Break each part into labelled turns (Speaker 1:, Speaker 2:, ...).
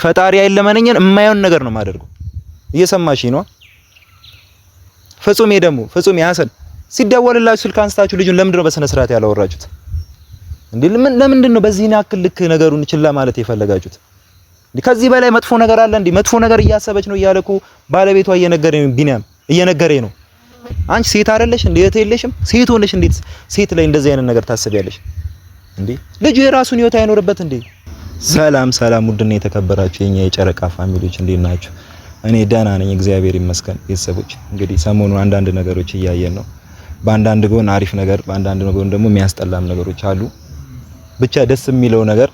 Speaker 1: ፈጣሪ አይለመነኝን የማይሆን ነገር ነው ማደርገው። እየሰማሽ ነው? ፍጹም ደግሞ ፍጹም ያሰን ሲደወልላችሁ ስልክ አንስታችሁ ልጁን ለምንድነው በስነ ስርዓት ያላወራችሁት እንዴ? ለምንድነው በዚህን ያክል ልክ ነገሩን ችላ ማለት የፈለጋችሁት? ከዚህ በላይ መጥፎ ነገር አለ እንዴ? መጥፎ ነገር እያሰበች ነው እያለ እኮ ባለቤቷ እየነገረኝ ነው። ቢኒያም እየነገረኝ ነው። አንቺ ሴት አይደለሽ እንዴ? እህት የለሽም? ሴት ሆነሽ እንዴት ሴት ላይ እንደዚህ አይነት ነገር ታስቢያለሽ እንዴ? ልጁ የራሱን ህይወት አይኖርበት እንዴ? ሰላም ሰላም፣ ውድና የተከበራችሁ የኛ የጨረቃ ፋሚሊዎች እንዴት ናችሁ? እኔ ደህና ነኝ እግዚአብሔር ይመስገን። ቤተሰቦች እንግዲህ ሰሞኑን አንዳንድ ነገሮች እያየን ነው። በአንዳንድ ጎን አሪፍ ነገር፣ በአንዳንድ ጎን ደግሞ የሚያስጠላም ነገሮች አሉ። ብቻ ደስ የሚለው ነገር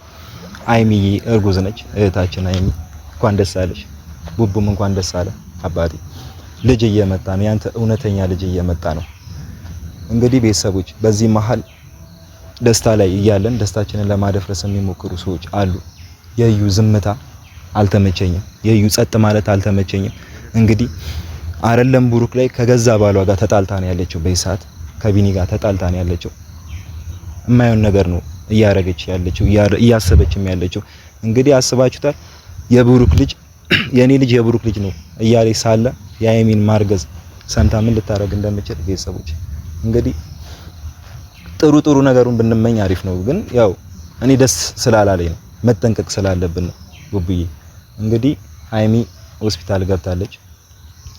Speaker 1: አይሚዬ እርጉዝ ነች እህታችን አይሚ። እንኳን ደስ አለሽ። ቡቡም እንኳን ደስ አለ አባቴ። ልጅ እየመጣ ነው፣ ያንተ እውነተኛ ልጅ እየመጣ ነው። እንግዲህ ቤተሰቦች በዚህ መሀል ደስታ ላይ እያለን ደስታችንን ለማደፍረስ የሚሞክሩ ሰዎች አሉ። የዩ ዝምታ አልተመቸኝም፣ የዩ ጸጥ ማለት አልተመቸኝም። እንግዲህ አይደለም ብሩክ ላይ ከገዛ ባሏ ጋር ተጣልታ ነው ያለችው። በይሳት ከቢኒ ጋር ተጣልታ ነው ያለችው። የማይሆን ነገር ነው እያረገች ያለችው እያሰበችም ያለችው። እንግዲህ አስባችሁታል። የብሩክ ልጅ የኔ ልጅ የብሩክ ልጅ ነው እያለች ሳለ የአይሚን ማርገዝ ሰምታ ምን ልታረግ እንደምችል ቤተሰቦች እንግዲህ ጥሩ ነገሩን ብንመኝ አሪፍ ነው። ግን ያው እኔ ደስ ስላላለኝ ነው፣ መጠንቀቅ ስላለብን ነው። ቡቡዬ እንግዲህ አይሚ ሆስፒታል ገብታለች።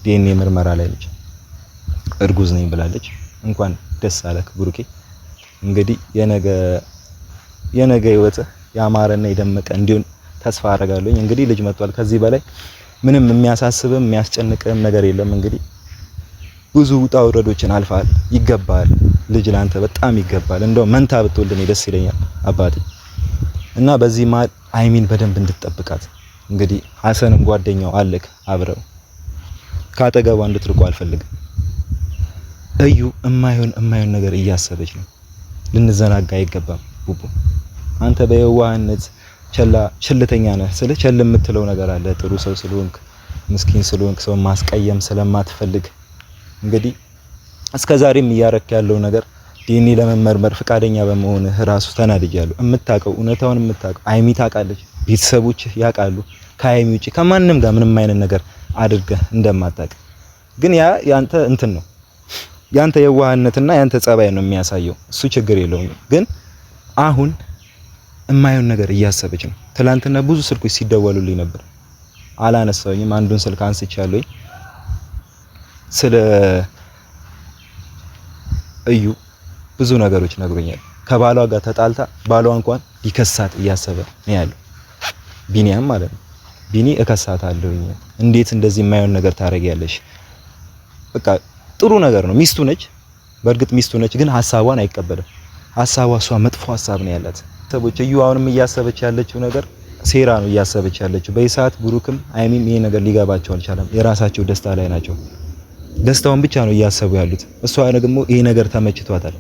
Speaker 1: ዲኤንኤ ምርመራ ላይ ነች። እርጉዝ ነኝ ብላለች። እንኳን ደስ አለክ ብሩኬ። እንግዲህ የነገ ህይወት ያማረና የደመቀ እንዲሆን ተስፋ አደርጋለሁ። እንግዲህ ልጅ መጥቷል። ከዚህ በላይ ምንም የሚያሳስብም የሚያስጨንቅም ነገር የለም። እንግዲህ ብዙ ውጣ ውረዶችን አልፋል። ይገባል፣ ልጅ ላንተ በጣም ይገባል። እንደው መንታ ብትወልድ ደስ ይለኛል አባቴ። እና በዚህ መሀል አይሚን በደንብ እንድትጠብቃት እንግዲህ ሀሰንም ጓደኛው አለክ አብረው ካጠገቧ እንድትርቁ አልፈልግም። እዩ የማይሆን ነገር እያሰበች ነው። ልንዘናጋ አይገባም። ቡቡ አንተ በየዋህነት ቸልተኛ ነህ። ቸል የምትለው ነገር አለ። ጥሩ ሰው ስለሆንክ ምስኪን ስለሆንክ ሰው ማስቀየም ስለማትፈልግ እንግዲህ እስከዛሬም እያረክ ያለው ነገር ዲኤንኤ ለመመርመር ፍቃደኛ በመሆንህ ራሱ ተናድጃለሁ። እውነታውን የምታውቀው አይሚ ታውቃለች፣ ቤተሰቦች ያውቃሉ። ከአይሚ ውጪ ከማንም ጋር ምንም አይነት ነገር አድርገህ እንደማታውቅ ግን ያ ያንተ እንትን ነው፣ ያንተ የዋህነትና ያንተ ጸባይ ነው የሚያሳየው። እሱ ችግር የለውም። ግን አሁን የማይሆን ነገር እያሰበች ነው። ትላንትና ብዙ ስልኮች ሲደወሉልኝ ነበር፣ አላነሳውኝም። አንዱን ስልክ አንስቻለሁኝ። ስለ እዩ ብዙ ነገሮች ነግሮኛል። ከባሏ ጋር ተጣልታ ባሏ እንኳን ሊከሳት እያሰበ ነው ያለው፣ ቢኒያም ማለት ነው። ቢኒ እከሳታለሁኝ፣ እንዴት እንደዚህ የማይሆን ነገር ታረጊያለሽ? በቃ ጥሩ ነገር ነው። ሚስቱ ነች፣ በእርግጥ ሚስቱ ነች፣ ግን ሐሳቧን አይቀበልም። ሐሳቧ እሷ መጥፎ ሐሳብ ነው ያላት። ሰዎች እዩ አሁንም እያሰበች ያለችው ነገር ሴራ ነው እያሰበች ያለችው። በይሳት ብሩክም አይሚም ይሄ ነገር ሊገባቸው አልቻለም። የራሳቸው ደስታ ላይ ናቸው። ደስታውን ብቻ ነው እያሰቡ ያሉት። እሷ ደግሞ ይሄ ነገር ተመችቷታል።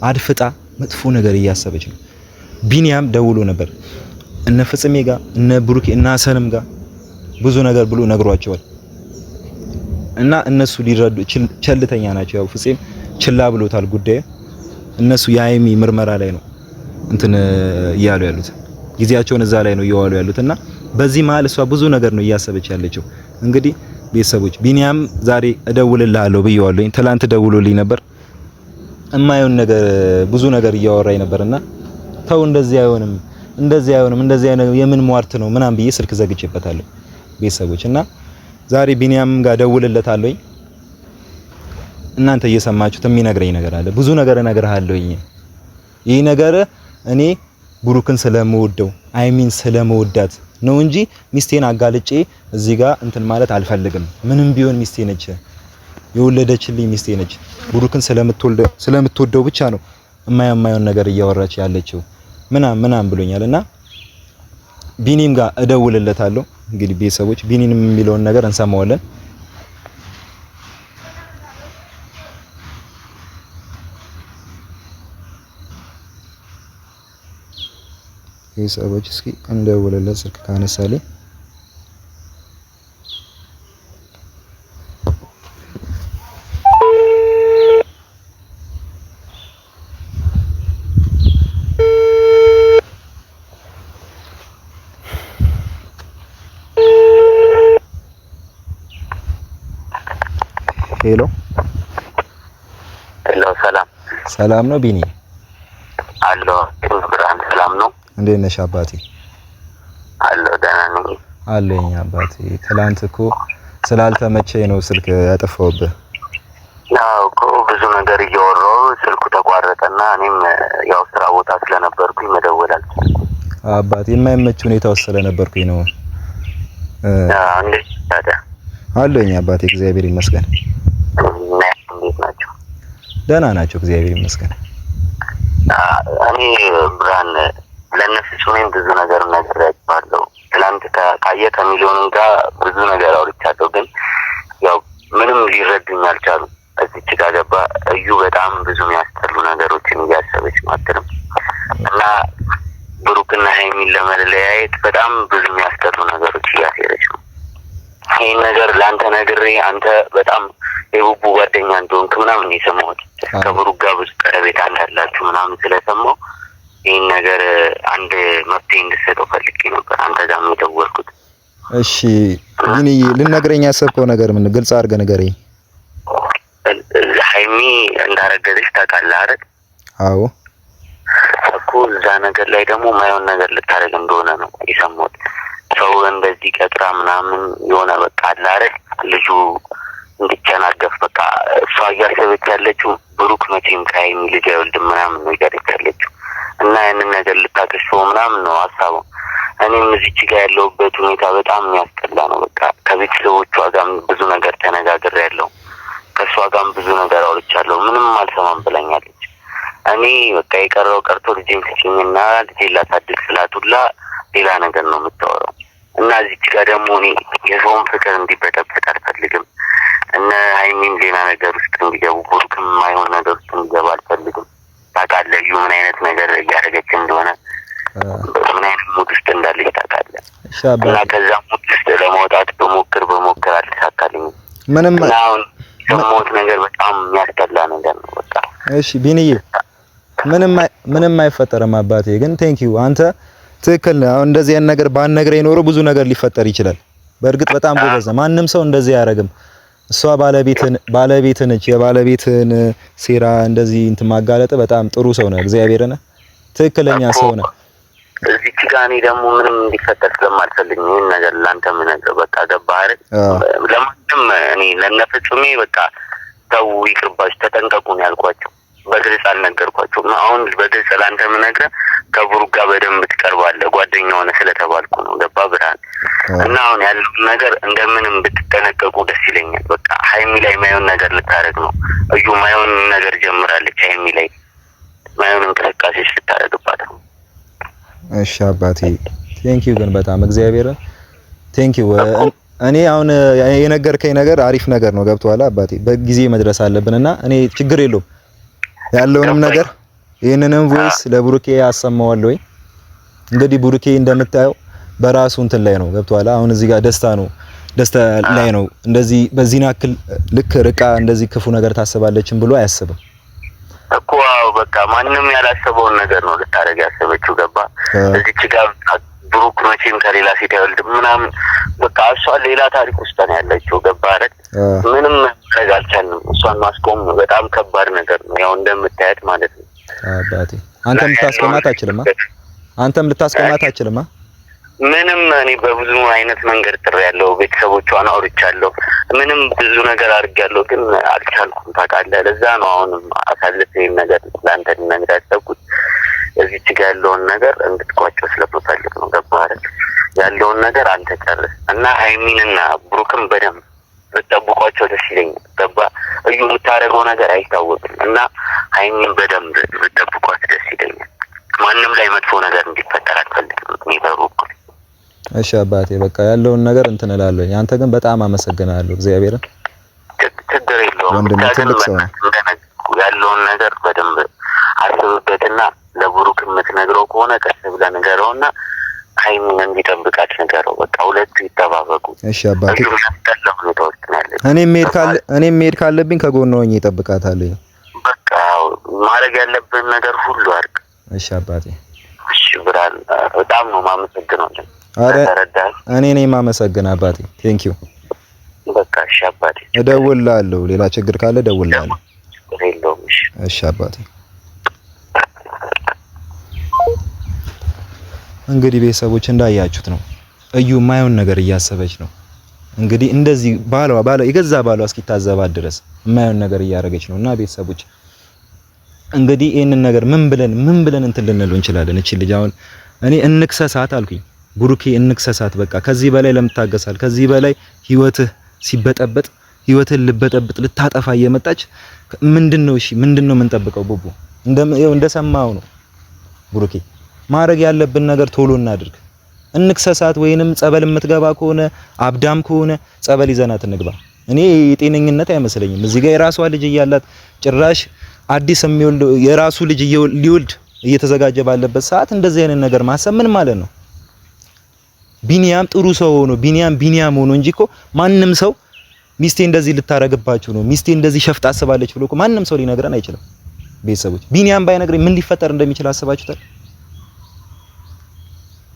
Speaker 1: አድፍጣ መጥፎ ነገር እያሰበች ነው። ቢኒያም ደውሎ ነበር እነ ፍጽሜ ጋር እነ ብሩክ እና ሀሰንም ጋር ብዙ ነገር ብሎ ነግሯቸዋል። እና እነሱ ሊረዱ ቸልተኛ ናቸው። ያው ፍጽሜም ችላ ብሎታል ጉዳዩ። እነሱ የአይሚ ምርመራ ላይ ነው እንትን እያሉ ያሉት፣ ጊዜያቸውን እዛ ላይ ነው እየዋሉ ያሉት። እና በዚህ መሀል እሷ ብዙ ነገር ነው እያሰበች ያለችው። እንግዲህ ቤተሰቦች ቢኒያም ዛሬ እደውልልሃለሁ ብየዋለሁ። ትላንት ደውሎልኝ ነበር። የማይሆን ነገር ብዙ ነገር እያወራኝ ነበርና ተው እንደዚህ አይሆንም እንደዚህ አይነት የምን ሟርት ነው ምናምን ብዬ ስልክ ዘግቼበታለሁ ቤተሰቦች። እና ዛሬ ቢኒያም ጋር ደውልለታለሁ። እናንተ እየሰማችሁት የሚነግረኝ ነገር አለ። ብዙ ነገር እነግርሃለሁ። ይሄ ነገር እኔ ብሩክን ስለምወደው አይሚን ስለምወዳት ነው እንጂ ሚስቴን አጋልጬ እዚህ ጋር እንትን ማለት አልፈልግም። ምንም ቢሆን ሚስቴ ነች፣ የወለደችልኝ ሚስቴ ነች። ብሩክን ስለምትወደው ብቻ ነው የማይሆን ነገር እያወራች ያለችው ምናምን ብሎኛል። እና ቢኒም ጋር እደውልለታለሁ። እንግዲህ ቤተሰቦች ቢኒንም የሚለውን ነገር እንሰማዋለን። ቤተሰቦች እስኪ እንደውልለት ስልክ ካነሳልኝ ሄሎ
Speaker 2: ሄሎ፣
Speaker 1: ሰላም ነው ቢኒ?
Speaker 2: አሎ ብርሃን፣ ሰላም ነው?
Speaker 1: እንዴት ነሽ አባቴ?
Speaker 2: አሎ ደህና ነኝ
Speaker 1: አለኝ አባቴ። ትላንት እኮ ስላልተመቸኝ ነው ስልክ ያጠፋሁብህ።
Speaker 2: ያው እኮ ብዙ ነገር እያወራሁ ስልኩ ተቋረጠና እኔም ያው ስራ ቦታ ስለነበርኩኝ መደወል አልቻልኩም።
Speaker 1: አባቴ የማይመች ሁኔታ ውስጥ ስለነበርኩኝ ነው።
Speaker 2: እንዴት ታዲያ?
Speaker 1: አለኝ አባቴ፣ እግዚአብሔር ይመስገን።
Speaker 2: እንዴት ናቸው?
Speaker 1: ደህና ናቸው፣ እግዚአብሔር ይመስገን።
Speaker 2: እኔ ብርሃን ለነፍስ ምን ብዙ ነገር ነግሬያቸዋለሁ። ትላንት ካየ ከሚሊዮን ጋር ብዙ ነገር አውርቻለሁ፣ ግን ያው ምንም ሊረዱኝ አልቻሉም። እዚች ጋር ገባ እዩ በጣም ብዙ የሚያስጠሉ ነገሮችን እያሰበች ማጥርም እና ብሩክና ሀይሚን ለመለያየት በጣም ብዙ የሚያስጠሉ ነገሮች እያሴረች ነው። ይህን ነገር ለአንተ ነግሬ አንተ በጣም የቡቡ ጓደኛ እንደሆንክ ምናምን የሰማሁት ከብሩክ ጋር ብዙ ቀረቤታ እንዳላችሁ ምናምን ስለሰማሁ ይህን ነገር አንድ መፍትሄ እንድትሰጠው ፈልጌ ነበር አንተ ጋር የደወልኩት።
Speaker 1: እሺ ግን ልነግረኝ ያሰብከው ነገር ምን? ግልጽ አድርገህ ንገረኝ።
Speaker 2: ሀይሚ እንዳረገዘች ታውቃለህ አይደል?
Speaker 1: አዎ
Speaker 2: እኮ እዛ ነገር ላይ ደግሞ ማየውን ነገር ልታደርግ እንደሆነ ነው የሰማሁት። ሰው እንደዚህ ቀጥራ ምናምን የሆነ በቃ አለ አይደል ልጁ እንዲጨናገፍ በቃ እሷ እያሰበች ያለችው ብሩክ መቼም ከሀይሚ ልጅ አይወልድም ምናምን ነው እያለች ያለችው እና ያንን ነገር ልታከሽፈው ምናምን ነው ሀሳቡ። እኔም እዚች ጋር ያለሁበት ሁኔታ በጣም የሚያስጠላ ነው። በቃ ከቤተሰቦቿ ጋርም ብዙ ነገር ተነጋግሬያለሁ፣ ከእሷ ጋርም ብዙ ነገር አውርቻለሁ። ምንም አልሰማም ብላኛለች። እኔ በቃ የቀረው ቀርቶ ልጄን ስጭኝና ልጄን ላሳድግ ስላቱላ ሌላ ነገር ነው የምታወራው እና እዚች ጋር ደግሞ እኔ የሰውን ፍቅር እንዲበጠበጥ አልፈልግም። እነ ሀይሚም ሌላ ነገር ውስጥ እንዲገቡ ብሩክም የማይሆን ነገር ውስጥ እንዲገባ አልፈልግም። ታውቃለህ እዩ ምን አይነት ነገር እያደረገች እንደሆነ ምን አይነት ሙድ ውስጥ እንዳለች ታውቃለህ። እና ከዛ ሙድ ውስጥ ለመውጣት በሞክር አልተሳካልኝም።
Speaker 1: ምንም
Speaker 2: እና አሁን ሰሞት ነገር በጣም የሚያስጠላ ነገር ነው በቃ።
Speaker 1: እሺ ቢኒዬ ምንም አይፈጠርም አባቴ። ግን ቴንኪው አንተ ትክክል ነህ። አሁን እንደዚህ አይነት ነገር ባንነግረኝ ኖሮ ብዙ ነገር ሊፈጠር ይችላል። በእርግጥ በጣም ጎበዝ ነህ። ማንም ሰው እንደዚህ አያደርግም። እሷ ባለቤት ነች። የባለቤትን ሴራ እንደዚህ እንትን ማጋለጥ በጣም ጥሩ ሰው ነህ። እግዚአብሔርን ትክክለኛ ሰው ነህ።
Speaker 2: እዚህ ጋር እኔ ደግሞ ምንም እንዲፈጠር ስለማልፈልግ ይሄን ነገር ላንተ ምን በቃ ገባህ አይደል? ለማንም እኔ ለነፍጹሜ በቃ ተው ይቅርባችሁ፣ ተጠንቀቁ ነው ያልኳቸው። በግልጽ አልነገርኳቸውም። አሁን በግልጽ ላንተ የምነግርህ ከብሩክ ጋር በደንብ ትቀርባለህ ጓደኛ ሆነ ስለተባልኩ ነው። ገባህ ብርሃን? እና አሁን ያለው ነገር እንደምንም ብትጠነቀቁ ደስ ይለኛል። በቃ ሀይሚ ላይ ማየውን ነገር ልታደርግ ነው እዩ። ማየውን ነገር ጀምራለች ሀይሚ ላይ ማየውን እንቅስቃሴዎች ልታደርግባት ነው።
Speaker 1: እሺ አባቴ ቴንኪው፣ ግን በጣም እግዚአብሔርን ቴንኪው። እኔ አሁን የነገርከኝ ነገር አሪፍ ነገር ነው። ገብቶሃል አባቴ? በጊዜ መድረስ አለብንና እኔ ችግር የለውም ያለውንም ነገር ይሄንንም ቮይስ ለብሩኬ አሰማዋለሁ። እንግዲህ ብሩኬ እንደምታየው በራሱ እንትን ላይ ነው። ገብቶሃል? አሁን እዚህ ጋር ደስታ ላይ ነው። እንደዚህ በዚህን ያክል ልክ ርቃ እንደዚህ ክፉ ነገር ታስባለችም ብሎ አያስብም
Speaker 2: እኮ። በቃ ማንም ያላሰበውን ነገር ነው ልታደርግ ያሰበችው። ገባ? እዚች ጋር ብሩክ መቼም ከሌላ ሴት አይወልድም ምናምን በቃ እሷ ሌላ ታሪክ ውስጥ ነው ያለችው። ገባ አይደል? ምንም ማድረግ አልቻልንም። እሷን ማስቆም በጣም ከባድ ነገር ነው፣ ያው እንደምታያት ማለት ነው። አባቴ አንተም ልታስቆማት አትችልም። ምንም እኔ በብዙ አይነት መንገድ ጥሬያለሁ፣ ቤተሰቦቿን አውርቻለሁ፣ ምንም ብዙ ነገር አድርጌያለሁ፣ ግን አልቻልኩም። ታውቃለህ? ለዛ ነው አሁንም አሳልፌ ይሄን ነገር ለአንተ ልነግርህ ያሰብኩት። እዚች ጋር ያለውን ነገር እንድትቋጨው ስለምፈልግ ነው። ገባህ አይደል? ያለውን ነገር አንተ ጨርስ እና ሀይሚንና ብሩክም በደንብ ብትጠብቋቸው ደስ ይለኛል። ገባህ? እዩ የምታደርገው ነገር አይታወቅም እና ሀይሚን በደንብ ብትጠብቋት ደስ ይለኛል። ማንም ላይ መጥፎ ነገር እንዲፈጠር አልፈልግም እኔ በበኩሌ።
Speaker 1: እሺ አባቴ በቃ ያለውን ነገር እንትን እላለሁ። አንተ ግን በጣም አመሰግናለሁ። እግዚአብሔርን
Speaker 2: ችግር የለውም። ያለውን ነገር በደንብ አስብበትና ለብሩክ የምትነግረው ከሆነ ቀስ ብለህ ንገረውና ሀይሚን እንዲጠብቃት ንገረው። በቃ ሁለቱ ይጠባበቁ።
Speaker 1: እሺ አባቴ እኔም መሄድ ካለብኝ ከጎኗ ሆኜ እጠብቃታለሁ።
Speaker 2: በቃ ማድረግ ያለብን ነገር ሁሉ አድርግ።
Speaker 1: እሺ አባቴ።
Speaker 2: እሺ ብርሃን በጣም ነው የማመሰግነው።
Speaker 1: አረ እኔ ነኝ የማመሰግነው አባቴ። ቴንክ ዩ።
Speaker 2: በቃ እሺ አባቴ
Speaker 1: እደውልልሃለሁ። ሌላ ችግር ካለ እደውልልሃለሁ። እሺ አባቴ። እንግዲህ ቤተሰቦች እንዳያችሁት ነው እዩ የማይሆን ነገር እያሰበች ነው። እንግዲህ እንደዚህ ባሏ የገዛ ባሏ እስኪታዘባት ድረስ የማይሆን ነገር እያደረገች ነው። እና ቤተሰቦች እንግዲህ ይሄንን ነገር ምን ብለን እንትን ልንለው እንችላለን? እቺ ልጅ አሁን እኔ እንክሰሳት አልኩኝ። ብሩኬ እንክሰሳት በቃ። ከዚህ በላይ ለምታገሳል? ከዚህ በላይ ህይወትህ ሲበጠበጥ ህይወትህን ልበጠብጥ ልታጠፋ እየመጣች ምንድነው? እሺ ምንድነው የምንጠብቀው? ቡቡ እንደሰማው ነው ብሩኬ። ማድረግ ያለብን ነገር ቶሎ እናድርግ። እንክሰሳት፣ ወይንም ጸበል የምትገባ ከሆነ አብዳም ከሆነ ጸበል ይዘናት እንግባ። እኔ የጤነኝነት አይመስለኝም። እዚህ ጋር የራሷ ልጅ እያላት ጭራሽ አዲስ የሚወልድ የራሱ ልጅ ሊወልድ እየተዘጋጀ ባለበት ሰዓት እንደዚህ አይነት ነገር ማሰብ ምን ማለት ነው? ቢኒያም ጥሩ ሰው ሆኖ ቢኒያም ሆኖ እንጂ እኮ ማንም ሰው ሚስቴ እንደዚህ ልታረግባችሁ ነው፣ ሚስቴ እንደዚህ ሸፍጥ አስባለች ብሎ እኮ ማንም ሰው ሊነግረን አይችልም። ቤተሰቦች ቢኒያም ባይነግረኝ ምን ሊፈጠር እንደሚችል አስባችሁታል?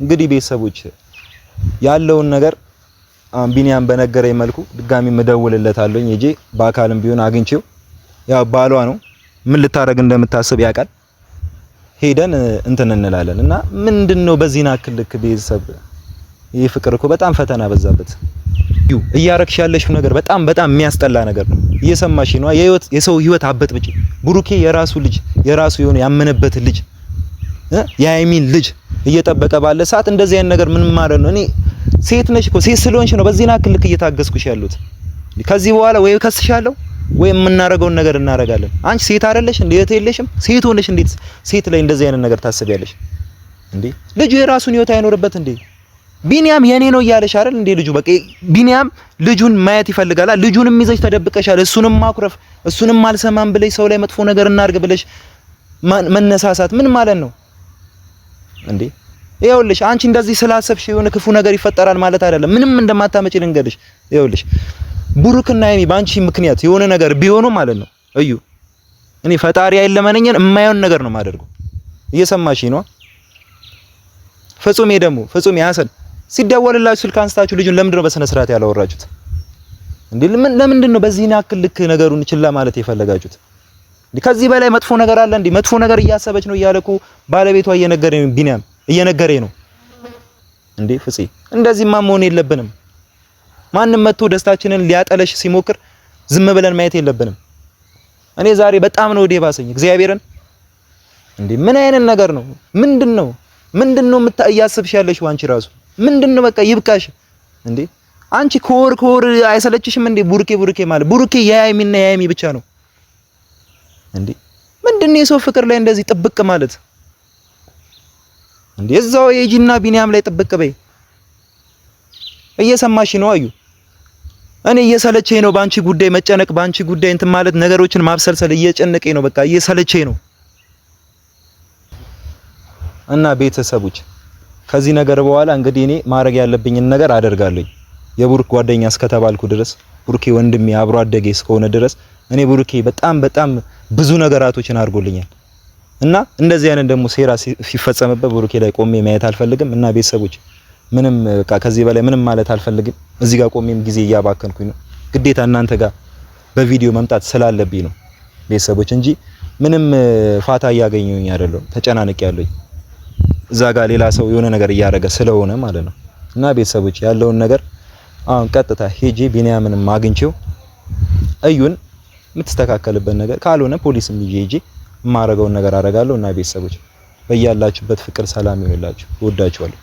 Speaker 1: እንግዲህ ቤተሰቦች ያለውን ነገር ቢኒያም በነገረኝ መልኩ ድጋሚ እደውልለታለሁ እጄ በአካልም ቢሆን አግኝቼው፣ ያው ባሏ ነው ምን ልታረግ እንደምታስብ ያውቃል። ሄደን እንትን እንላለን። እና ምንድነው በዚህና ክልክ ቤተሰብ ይሄ ፍቅር እኮ በጣም ፈተና በዛበት። እያረክሽ ያለሽው ነገር በጣም የሚያስጠላ ነገር ነው። እየሰማሽ ነው? የሰው ህይወት አበጥብጪ። ብሩኬ የራሱ የሆነ ያመነበት ልጅ የሀይሚን ልጅ እየጠበቀ ባለ ሰዓት እንደዚህ አይነት ነገር ምን ማለት ነው? እኔ ሴት ነሽ እኮ ሴት ስለሆንሽ ነው በዚህና ክልክ እየታገስኩሽ ያሉት። ከዚህ በኋላ ወይ ከስሻለሁ ወይ የምናረገውን ነገር እናረጋለን። አንቺ ሴት አይደለሽ እንዴ? እህት የለሽም? ሴት ሆነሽ እንዴት ሴት ላይ እንደዚህ አይነት ነገር ታስቢያለሽ እንዴ? ልጁ የራሱን ህይወት አይኖርበት እንዴ? ቢኒያም የኔ ነው እያለሽ አይደል እንዴ? ልጁ በቃ ቢኒያም ልጁን ማየት ይፈልጋል። ልጁንም ይዘሽ ተደብቀሻል። እሱንም ማኩረፍ፣ እሱንም አልሰማም ብለሽ ሰው ላይ መጥፎ ነገር እናርግ ብለሽ መነሳሳት ምን ማለት ነው እንዴ? ይኸውልሽ አንቺ እንደዚህ ስላሰብሽ የሆነ ክፉ ነገር ይፈጠራል ማለት አይደለም። ምንም እንደማታመጪ ልንገርሽ። ይኸውልሽ ብሩክና ሀይሚ ባንቺ ምክንያት የሆነ ነገር ቢሆኑ ማለት ነው እዩ፣ እኔ ፈጣሪ አይለመነኝን የማይሆን ነገር ነው የማደርገው። እየሰማሽ ነው? ፍጹም ያሰን ሲደወልላችሁ ስልክ አንስታችሁ ልጁን ለምንድን ነው በስነ ስርዓት ያላወራችሁት እንዴ? ለምንድን ነው በዚህ ያክል ልክ ነገሩን ችላ ማለት የፈለጋችሁት? ከዚህ በላይ መጥፎ ነገር አለ እንዴ? መጥፎ ነገር እያሰበች ነው እያለ እኮ ባለቤቷ እየነገረኝ ነው፣ ቢኒያም እየነገረኝ ነው እንዴ። ፍፄ እንደዚህማ መሆን የለብንም። ማንም መጥቶ ደስታችንን ሊያጠለሽ ሲሞክር ዝም ብለን ማየት የለብንም። እኔ ዛሬ በጣም ነው ወዴ ባሰኝ እግዚአብሔርን። እንዴ ምን አይነት ነገር ነው? ምንድነው እያሰብሽ ያለሽው አንቺ ራሱ ምንድነው? በቃ ይብቃሽ እንዴ። አንቺ ኮር አይሰለችሽም እንዴ? ቡርኬ ማለት ቡርኬ የሀይሚና የሀይሚ ብቻ ነው እንዴ? ምንድነው የሰው ፍቅር ላይ እንደዚህ ጥብቅ ማለት እንዴ? እዛው የጂና ቢኒያም ላይ ጥብቅ በይ። እየሰማሽ ነው አዩ? እኔ እየሰለቸኝ ነው ባንቺ ጉዳይ መጨነቅ፣ ባንቺ ጉዳይ እንትን ማለት፣ ነገሮችን ማብሰልሰል እየጨነቀኝ ነው። በቃ እየሰለቸኝ ነው። እና ቤተሰቦች ከዚህ ነገር በኋላ እንግዲህ እኔ ማድረግ ያለብኝን ነገር አደርጋለሁ። የቡርክ ጓደኛ እስከተባልኩ ድረስ ቡርኬ ወንድሜ አብሮ አደጌ እስከሆነ ድረስ እኔ ቡርኬ በጣም ብዙ ነገራቶችን አድርጎልኛል። እና እንደዚህ አይነት ደግሞ ሴራ ሲፈጸምበት ቡርኬ ላይ ቆሜ ማየት አልፈልግም። እና ቤተሰቦች ምንም በቃ ከዚህ በላይ ምንም ማለት አልፈልግም። እዚህ ጋር ቆሜም ጊዜ እያባከንኩኝ ነው። ግዴታ እናንተ ጋር በቪዲዮ መምጣት ስላለብኝ ነው ቤተሰቦች፣ እንጂ ምንም ፋታ እያገኘሁኝ አይደለም። ተጨናንቄያለሁ እዛ ጋር ሌላ ሰው የሆነ ነገር እያደረገ ስለሆነ ማለት ነው። እና ቤተሰቦች ያለውን ነገር አሁን ቀጥታ ሄጄ ቢኒያምንም አግኝቼው እዩን የምትስተካከልበት ነገር ካልሆነ ፖሊስም ይዤ ሄጄ የማረገውን ነገር አደርጋለሁ። እና ቤተሰቦች በያላችሁበት ፍቅር ሰላም ይሁንላችሁ። እወዳችኋለሁ።